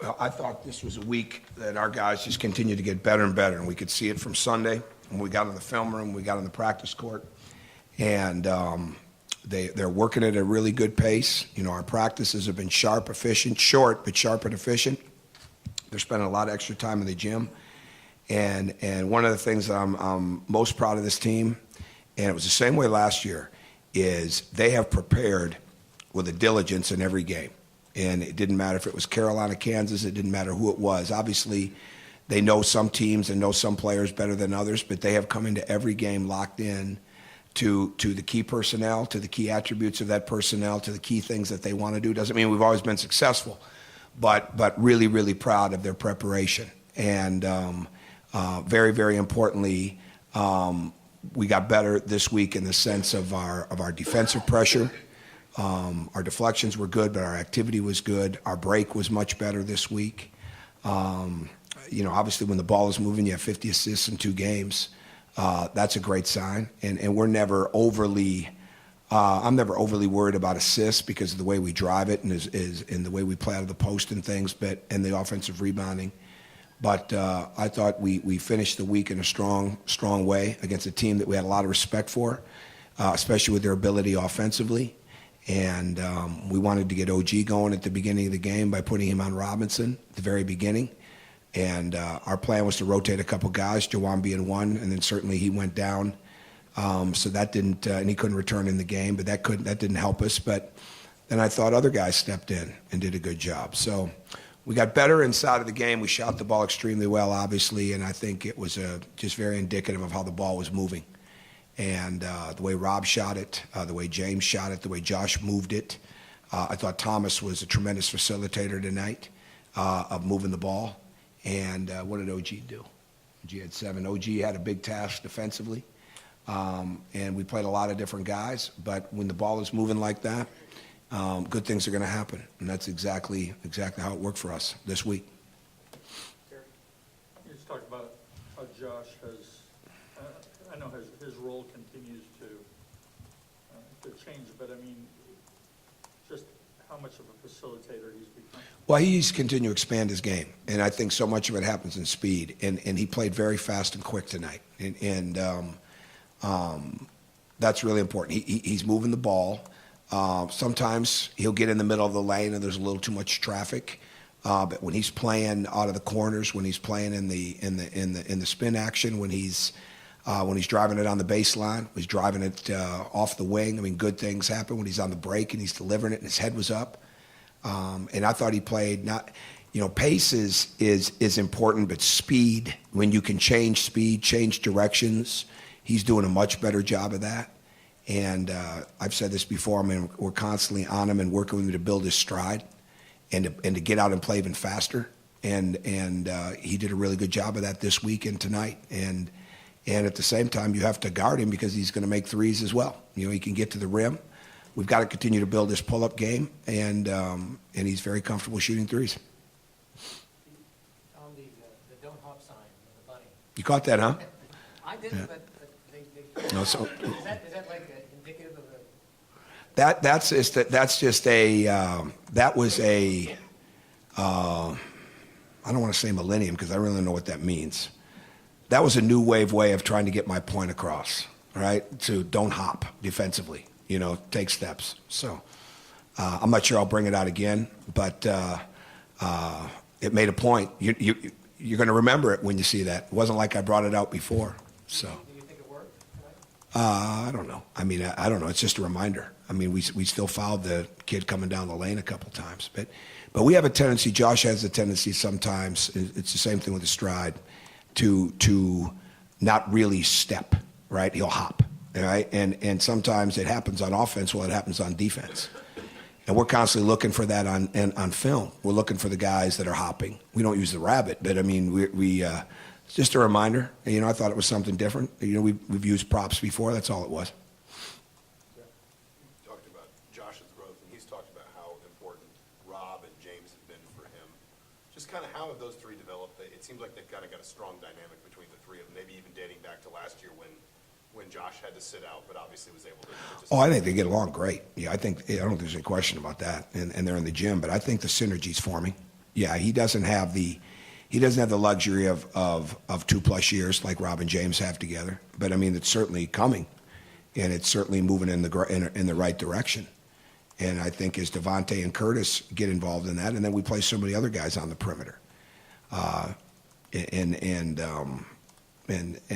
Well, I thought this was a week that our guys just continued to get better and better, and we could see it from Sunday when we got in the film room, we got in the practice court, and they're working at a really good pace. You know, our practices have been sharp, efficient, short, but sharp and efficient. They're spending a lot of extra time in the gym, and one of the things that I'm most proud of this team, and it was the same way last year, is they have prepared with a diligence in every game. And it didn't matter if it was Carolina, Kansas, it didn't matter who it was. Obviously, they know some teams and know some players better than others, but they have come into every game locked in to the key personnel, to the key attributes of that personnel, to the key things that they want to do. Doesn't mean we've always been successful, but really, really proud of their preparation. And very, very importantly, we got better this week in the sense of our defensive pressure. Our deflections were good, but our activity was good. Our break was much better this week. You know, obviously when the ball is moving, you have 50 assists in 2 games. That's a great sign. And we're never overly, I'm never overly worried about assists because of the way we drive it and the way we play out of the post and things, and the offensive rebounding. But I thought we finished the week in a strong way against a team that we had a lot of respect for, especially with their ability offensively. And we wanted to get OG going at the beginning of the game by putting him on Robinson at the very beginning. And our plan was to rotate a couple guys, Jawan being one, and then certainly he went down. So that didn't, and he couldn't return in the game, but that didn't help us. But then I thought other guys stepped in and did a good job. So we got better inside of the game. We shot the ball extremely well, obviously, and I think it was just very indicative of how the ball was moving. And the way Rob shot it, the way James shot it, the way Josh moved it. I thought Thomas was a tremendous facilitator tonight of moving the ball. And what did OG do? OG had 7. OG had a big task defensively. And we played a lot of different guys. But when the ball is moving like that, good things are going to happen. And that's exactly how it worked for us this week. You just talked about how Josh has, I know his role continues to change, but I mean, just how much of a facilitator he's become. Well, he's continued to expand his game, and I think so much of it happens in speed. And he played very fast and quick tonight, and that's really important. He's moving the ball. Sometimes he'll get in the middle of the lane, and there's a little too much traffic. But when he's playing out of the corners, when he's playing in the spin action, when he's driving it on the baseline, when he's driving it off the wing, I mean, good things happen when he's on the break and he's delivering it and his head was up. And I thought he played pace is important, but speed, when you can change speed, change directions, he's doing a much better job of that. And I've said this before, I mean, we're constantly on him and working with him to build his stride and to get out and play even faster. And he did a really good job of that this week and tonight. And at the same time, you have to guard him because he's going to make threes as well. You know, he can get to the rim. We've got to continue to build this pull-up game, and he's very comfortable shooting threes. On the don't hop sign of the bunny. You caught that, huh? I didn't, Yeah. but they No, so is that like indicative of a? that was a I don't want to say millennium because I really don't know what that means. That was a new wave way of trying to get my point across, right? To don't hop defensively, take steps. So I'm not sure I'll bring it out again, but it made a point. You're going to remember it when you see that. It wasn't like I brought it out before. So Do you think it worked? I don't know. I mean, I don't know. It's just a reminder. I mean, we still fouled the kid coming down the lane a couple times, but we have a tendency. Josh has a tendency sometimes. It's the same thing with the stride. To not really step, right? He'll hop, right? And sometimes it happens on offense while it happens on defense. And we're constantly looking for that on film. We're looking for the guys that are hopping. We don't use the rabbit, but I mean, it's just a reminder. I thought it was something different. We've used props before. That's all it was. You talked about Josh's growth, and he's talked about how important Rob and James have been for him. Just kind of how have those three developed? It seems like they've kind of got a strong dynamic between the three of them, maybe even dating back to last year when Josh had to sit out, but obviously was able to just... Oh, I think they get along great. Yeah, I don't think there's any question about that. And they're in the gym, but I think the synergy's forming. Yeah, he doesn't have the luxury of 2+ years like Rob and James have together. But I mean, it's certainly coming, and it's certainly moving in the right direction. And I think as Devontae and Curtis get involved in that, and then we play so many other guys on the perimeter, and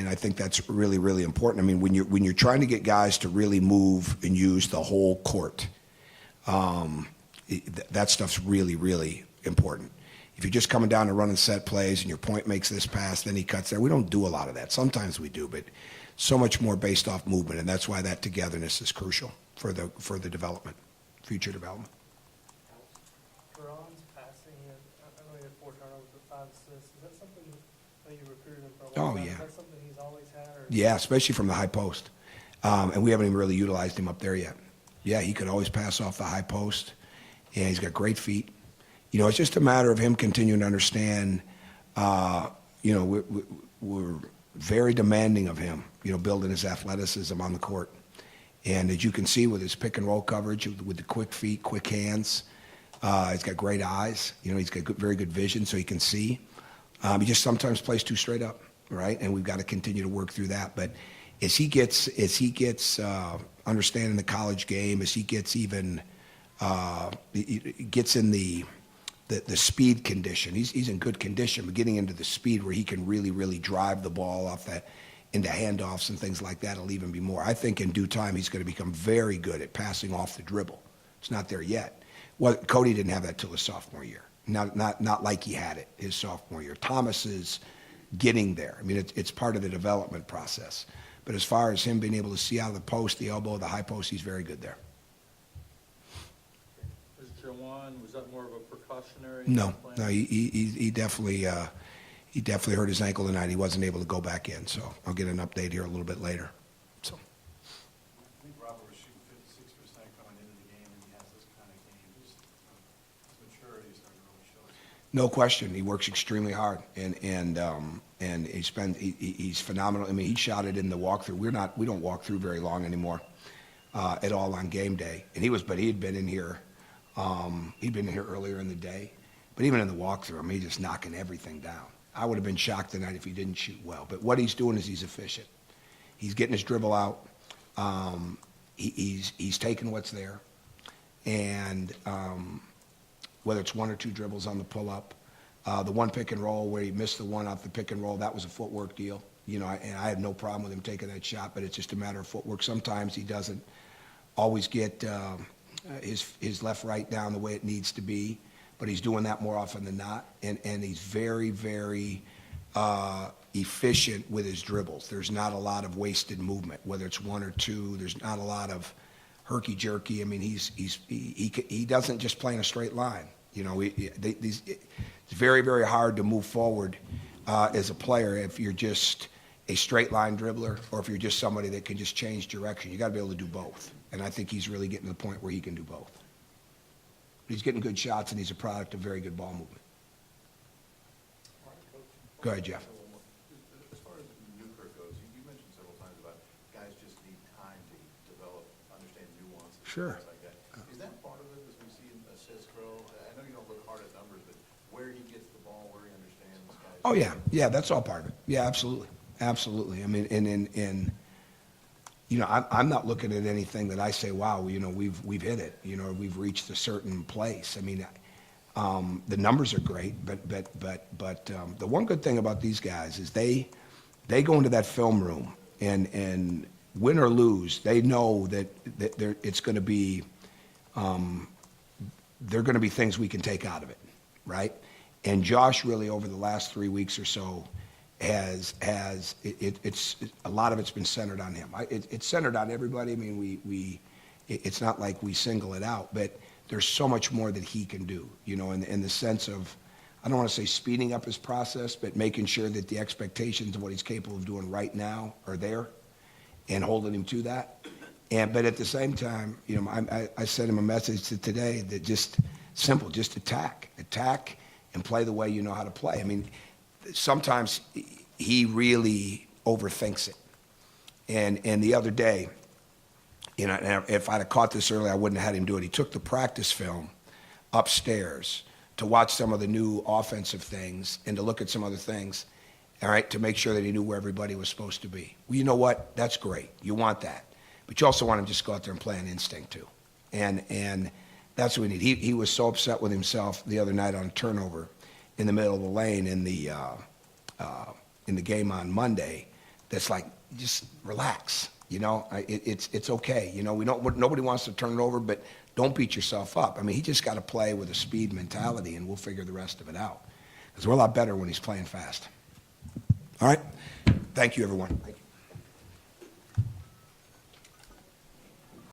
I think that's really, really important. I mean, when you're trying to get guys to really move and use the whole court, that stuff's really, really important. If you're just coming down and running set plays and your point makes this pass, then he cuts there. We don't do a lot of that. Sometimes we do, but so much more based off movement, and that's why that togetherness is crucial for the development, future development. Duran's passing, I know he had 4 turnovers but 5 assists. Is that something, I know you recruited him for a Oh, long time. yeah. Is that something he's always had? Or? Yeah, especially from the high post. And we haven't even really utilized him up there yet. Yeah, he could always pass off the high post, and he's got great feet. You know, it's just a matter of him continuing to understand, you know, we're very demanding of him, you know, building his athleticism on the court. And as you can see with his pick and roll coverage, with the quick feet, quick hands, he's got great eyes. You know, he's got very good vision, so he can see. He just sometimes plays too straight up, right? And we've got to continue to work through that. But as he gets understanding the college game, as he gets even gets in the speed condition, he's in good condition, but getting into the speed where he can really, really drive the ball off that into handoffs and things like that will even be more. I think in due time he's going to become very good at passing off the dribble. It's not there yet. Well, Cody didn't have that till his sophomore year. Not like he had it his sophomore year. Thomas is getting there. I mean, it's part of the development process. But as far as him being able to see out of the post, the elbow, the high post, he's very good there. Is Jawan, was that more of a precautionary? No, plan? he definitely hurt his ankle tonight. He wasn't able to go back in, so I'll get an update here a little bit later. So. I think Robert was shooting 56% coming into the game, and he has this kind of game. Just his maturity is starting to really show. No question, he works extremely hard, and he's phenomenal. I mean, he shot it in the walkthrough. We don't walk through very long anymore at all on game day. And he had been in here. He'd been in here earlier in the day, but even in the walkthrough, I mean, he's just knocking everything down. I would have been shocked tonight if he didn't shoot well. But what he's doing is he's efficient. He's getting his dribble out. He's taking what's there, and whether it's 1 or 2 dribbles on the pull-up, the one pick and roll where he missed the one off the pick and roll, that was a footwork deal. You know, and I had no problem with him taking that shot, but it's just a matter of footwork. Sometimes he doesn't always get his left-right down the way it needs to be, but he's doing that more often than not, and he's very, very efficient with his dribbles. There's not a lot of wasted movement, whether it's 1 or 2. There's not a lot of herky-jerky. I mean, he doesn't just play in a straight line. You know, it's very, very hard to move forward as a player if you're just a straight line dribbler or if you're just somebody that can just change direction. You got to be able to do both, and I think he's really getting to the point where he can do both. He's getting good shots, and he's a product of very good ball movement. Go ahead, Jeff. As far as Newkirk goes, you mentioned several times about guys just need time to develop, understand nuances. Sure. Things like that. Is that part of it as we see assists grow? I know you don't look hard at numbers, but where he gets the ball, where he understands guys. Oh yeah, that's all part of it. Yeah, absolutely. I mean, and you know, I'm not looking at anything that I say, wow, you know, we've hit it, you know, we've reached a certain place. I mean, the numbers are great, but the one good thing about these guys is they go into that film room and win or lose, they know that it's going to be there are going to be things we can take out of it, right? And Josh really over the last 3 weeks or so it's a lot of it's been centered on him. It's centered on everybody. I mean, it's not like we single it out, but there's so much more that he can do, you know, in the sense of, I don't want to say speeding up his process, but making sure that the expectations of what he's capable of doing right now are there and holding him to that. But at the same time, you know, I sent him a message today that just simple, just attack and play the way you know how to play. I mean, sometimes he really overthinks it. And the other day, you know, and if I'd have caught this early, I wouldn't have had him do it. He took the practice film upstairs to watch some of the new offensive things and to look at some other things, all right, to make sure that he knew where everybody was supposed to be. Well, you know what? That's great. You want that. But you also want him to just go out there and play on instinct, too. And that's what we need. He was so upset with himself the other night on a turnover in the middle of the lane in the game on Monday. That's like, just relax. You know, it's okay. You know, nobody wants to turn it over, but don't beat yourself up. I mean, he just got to play with a speed mentality, and we'll figure the rest of it out. Because we're a lot better when he's playing fast. All right? Thank you, everyone. Thank you.